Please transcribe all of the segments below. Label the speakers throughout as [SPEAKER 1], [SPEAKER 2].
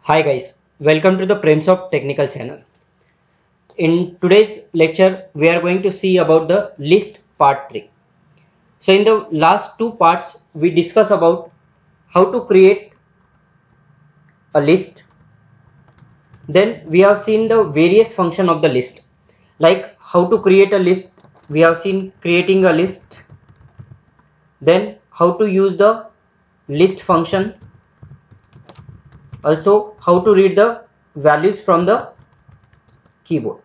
[SPEAKER 1] Hi guys, welcome to the Premsoft Technical channel. In today's lecture, we are going to see about the list part 3. So in the last two parts, we discuss about how to create a list. Then we have seen the various function of the list, like how to create a list. We have seen creating a list. Then how to use the list function. Also how to read the values from the keyboard.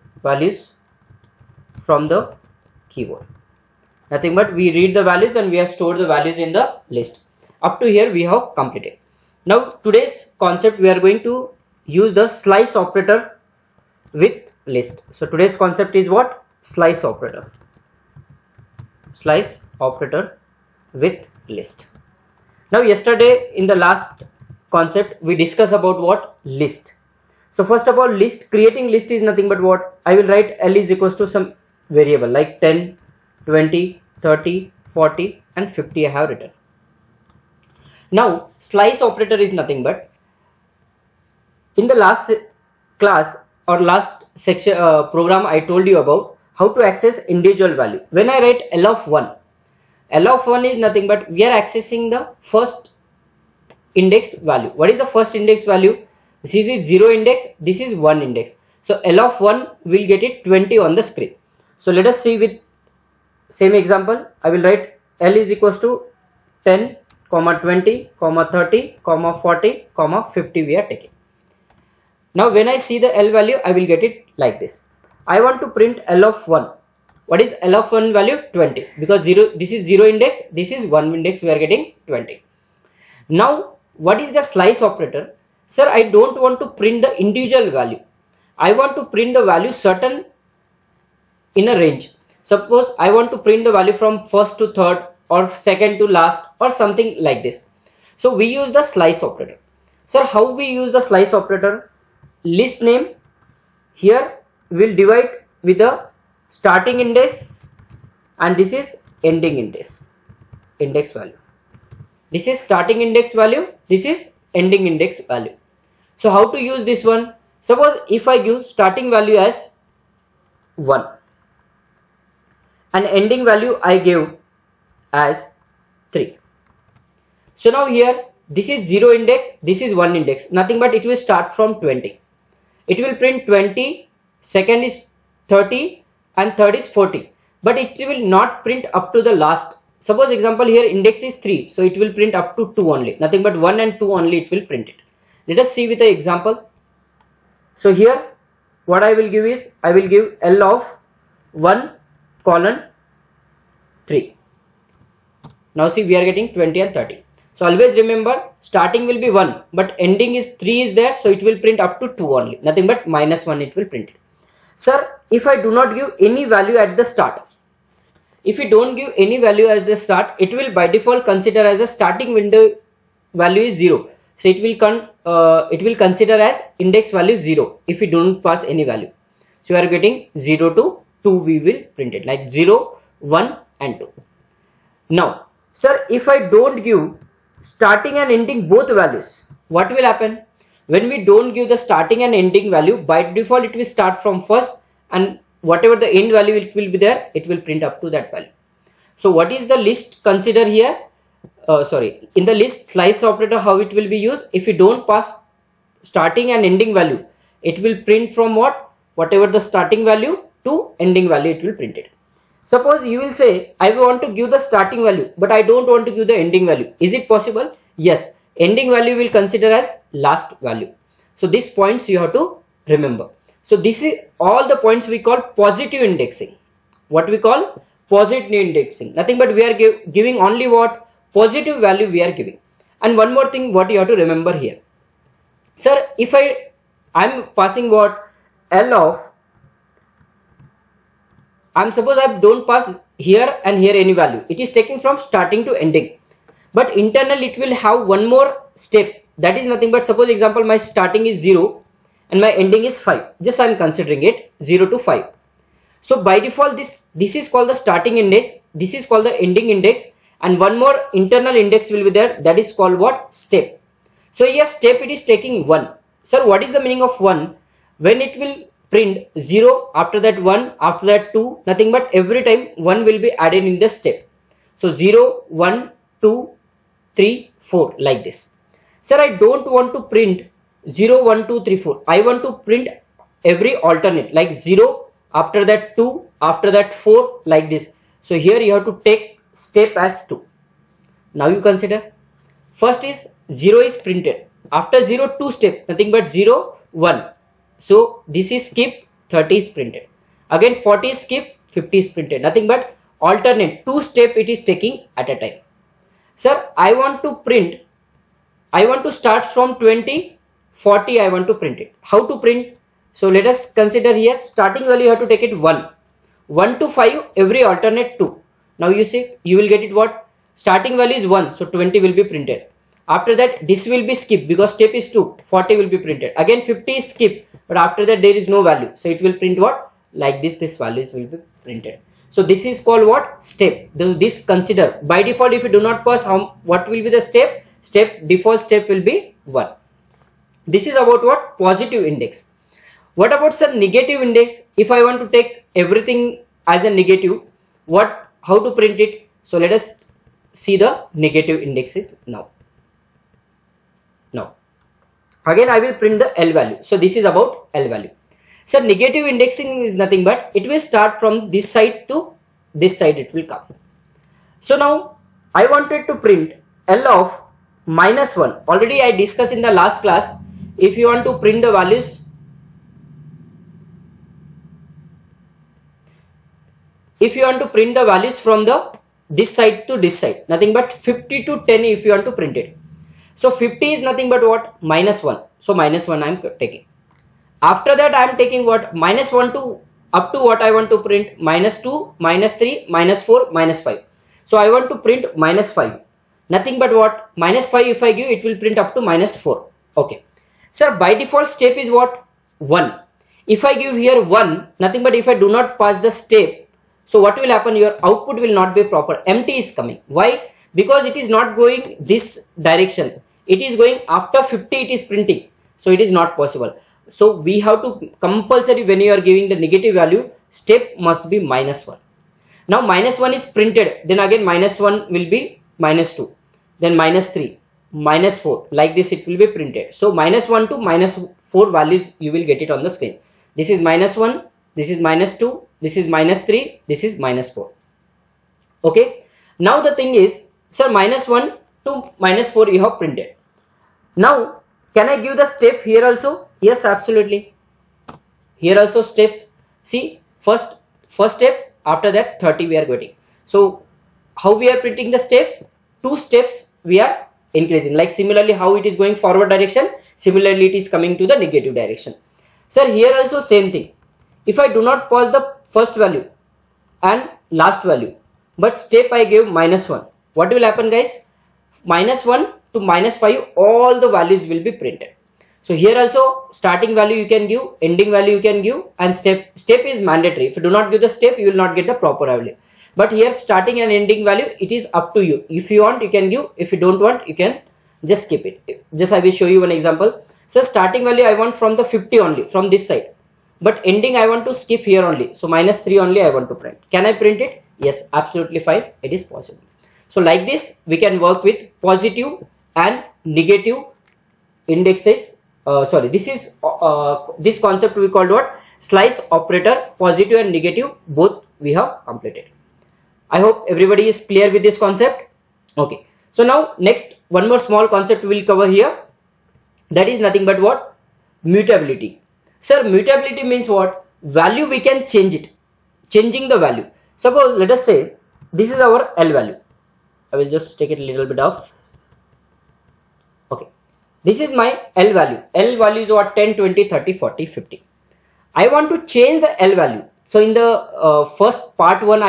[SPEAKER 1] Nothing but we read the values and we have stored the values in the list. Up to here we have completed. Now today's concept, we are going to use the slice operator with list. So today's concept is what? Slice operator with list. Now yesterday in the last concept we discussed about what? List. So first of all, creating list is nothing but what? I will write L is equals to some variable like 10, 20, 30, 40 and 50 I have written. Now slice operator is nothing but, in the last class or last section program I told you about how to access individual value. When I write L of 1 is nothing but we are accessing the first index value. What is the first index value? This is 0 index, this is 1 index. So L of 1 will get it 20 on the screen. So let us see with same example. I will write L is equals to 10, 20, 30, 40, 50 we are taking. Now when I see the L value, I will get it like this. I want to print L of 1. What is L of 1 value? 20. Because this is 0 index, this is 1 index, we are getting 20. Now what is the slice operator? Sir, I don't want to print the individual value. I want to print the value certain in a range. Suppose I want to print the value from first to third or second to last or something like this. So we use the slice operator. Sir, how we use the slice operator? List name here will divide with the starting index and this is ending index value. This is starting index value, this is ending index value. So how to use this one? Suppose if I give starting value as 1 and ending value I give as 3. So now here this is 0 index, this is 1 index, nothing but it will start from 20. It will print 20, second is 30 and third is 40, but it will not print up to the last. Suppose example here index is 3, so it will print up to 2 only, nothing but 1 and 2 only it will print it. Let us see with the example. So here what I will give is, I will give L of 1 colon 3. Now see we are getting 20 and 30. So always remember starting will be 1 but ending is 3 is there, so it will print up to 2 only, nothing but -1 it will print it. Sir, if I do not give any value at the start, if you don't give any value at the start, it will by default consider as a starting window value is 0. So it will consider as index value 0 if we don't pass any value. So we are getting 0 to 2, we will print it like 0, 1 and 2. Now sir, if I don't give starting and ending both values, what will happen? When we don't give the starting and ending value, by default it will start from first and whatever the end value it will be there, it will print up to that value. So what is the list consider here? In the list slice operator, how it will be used? If you don't pass starting and ending value, it will print from whatever the starting value to ending value it will print it. Suppose you will say I want to give the starting value but I don't want to give the ending value. Is it possible? Yes, ending value will consider as last value. So these points you have to remember. So this is all the points we call positive indexing. What we call positive indexing, nothing but we are giving only what? Positive value we are giving. And one more thing what you have to remember here. Sir, if I'm passing what? L of, suppose I don't pass here and here any value, it is taking from starting to ending, but internal it will have one more step, that is nothing but, suppose example my starting is 0 and my ending is 5, just I'm considering it 0 to 5. So by default this is called the starting index, this is called the ending index, and one more internal index will be there, that is called what? Step. So here step it is taking 1. Sir, what is the meaning of 1? When it will print 0, after that 1, after that 2, nothing but every time 1 will be added in the step. So 0, 1, 2, 3, 4 like this. Sir, I don't want to print 0, 1, 2, 3, 4. I want to print every alternate like 0, after that 2, after that 4 like this. So here you have to take step as 2. Now you consider. First is 0 is printed. After 0, 2 step, nothing but 0, 1. So this is skip, 30 is printed. Again 40 is skip, 50 is printed. Nothing but alternate 2 step it is taking at a time. Sir, I want to start from 20, 40 I want to print it. How to print? So let us consider here starting value you have to take it 1. 1 to 5 every alternate 2. Now you see you will get it what? Starting value is 1, so 20 will be printed. After that this will be skipped because step is 2, 40 will be printed. Again 50 is skipped, but after that there is no value. So it will print what? Like this values will be printed. So this is called what? Step. This consider. By default if you do not pass, what will be the step? Default step will be 1. This is about what? Positive index. What about sir negative index? If I want to take everything as a negative, how to print it? So let us see the negative indexes now. Again I will print the L value. So this is about L value. So negative indexing is nothing but it will start from this side to this side it will come. So now I wanted to print L of -1. Already I discussed in the last class. If you want to print the values, from this side to this side, nothing but 50 to 10 if you want to print it. So 50 is nothing but what? -1. So -1 I am taking. After that I am taking what? -1 to up to what I want to print? -2, -3, -4, -5. So I want to print -5. Nothing but what? -5 if I give, it will print up to -4. Okay. Sir, by default step is what? 1. If I give here 1, nothing but if I do not pass the step, so what will happen? Your output will not be proper. Empty is coming. Why? Because it is not going this direction. It is going after 50 it is printing. So it is not possible. So we have to compulsory, when you are giving the negative value, step must be -1. Now -1 is printed. Then again -1 will be -2. Then -3, -4. Like this it will be printed. So -1 to -4 values you will get it on the screen. This is -1. This is -2. This is -3. This is -4. Okay. Now the thing is, sir, -1 to -4 you have printed. Now can I give the step here also? Yes, absolutely. Here also steps. See, first step, after that 30 we are getting. So how we are printing the steps? 2 steps we are increasing. Like similarly how it is going forward direction, similarly it is coming to the negative direction. Sir, here also same thing. If I do not pass the first value and last value, but step I give -1, what will happen guys? -1 to -5 all the values will be printed. So here also starting value you can give, ending value you can give, and step is mandatory. If you do not give the step, you will not get the proper value. But here starting and ending value, it is up to you. If you want, you can give. If you don't want, you can just skip it. Just I will show you one example. So starting value I want from the 50 only, from this side. But ending I want to skip here only. So -3 only I want to print. Can I print it? Yes, absolutely fine. It is possible. So like this, we can work with positive and negative indexes. This concept we called what? Slice operator. Positive and negative both we have completed. I hope everybody is clear with this concept. Okay. So now next one more small concept we will cover here. That is nothing but what? Mutability. Sir, mutability means what? Value we can change it. Changing the value. Suppose let us say this is our L value. I will just take it a little bit off. Okay. This is my L value. L value is what? 10, 20, 30, 40, 50. I want to change the L value. So in the first part 1,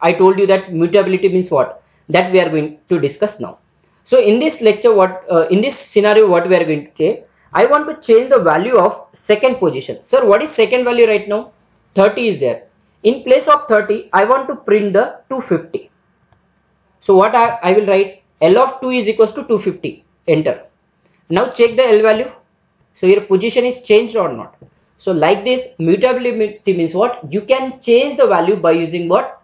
[SPEAKER 1] I told you that mutability means what? That we are going to discuss now. So in this lecture, in this scenario, what we are going to say? I want to change the value of second position. Sir, what is second value right now? 30 is there. In place of 30, I want to print the 250. So what I will write? L of 2 is equals to 250. Enter. Now check the L value. So your position is changed or not. So like this, mutability means what? You can change the value by using what?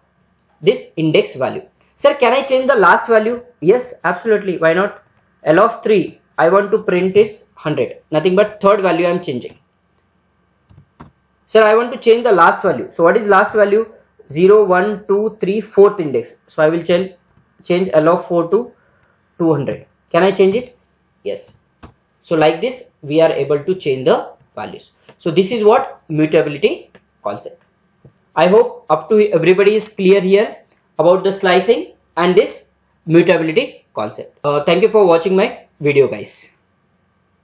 [SPEAKER 1] This index value. Sir, can I change the last value? Yes, absolutely. Why not? L of 3, I want to print is 100. Nothing but third value I am changing. Sir, I want to change the last value. So what is last value? 0, 1, 2, 3, fourth index. So I will change L of 4 to 200. Can I change it? Yes. So like this, we are able to change the values. So this is what mutability concept. I hope up to everybody is clear here about the slicing and this mutability concept. Thank you for watching my video, guys.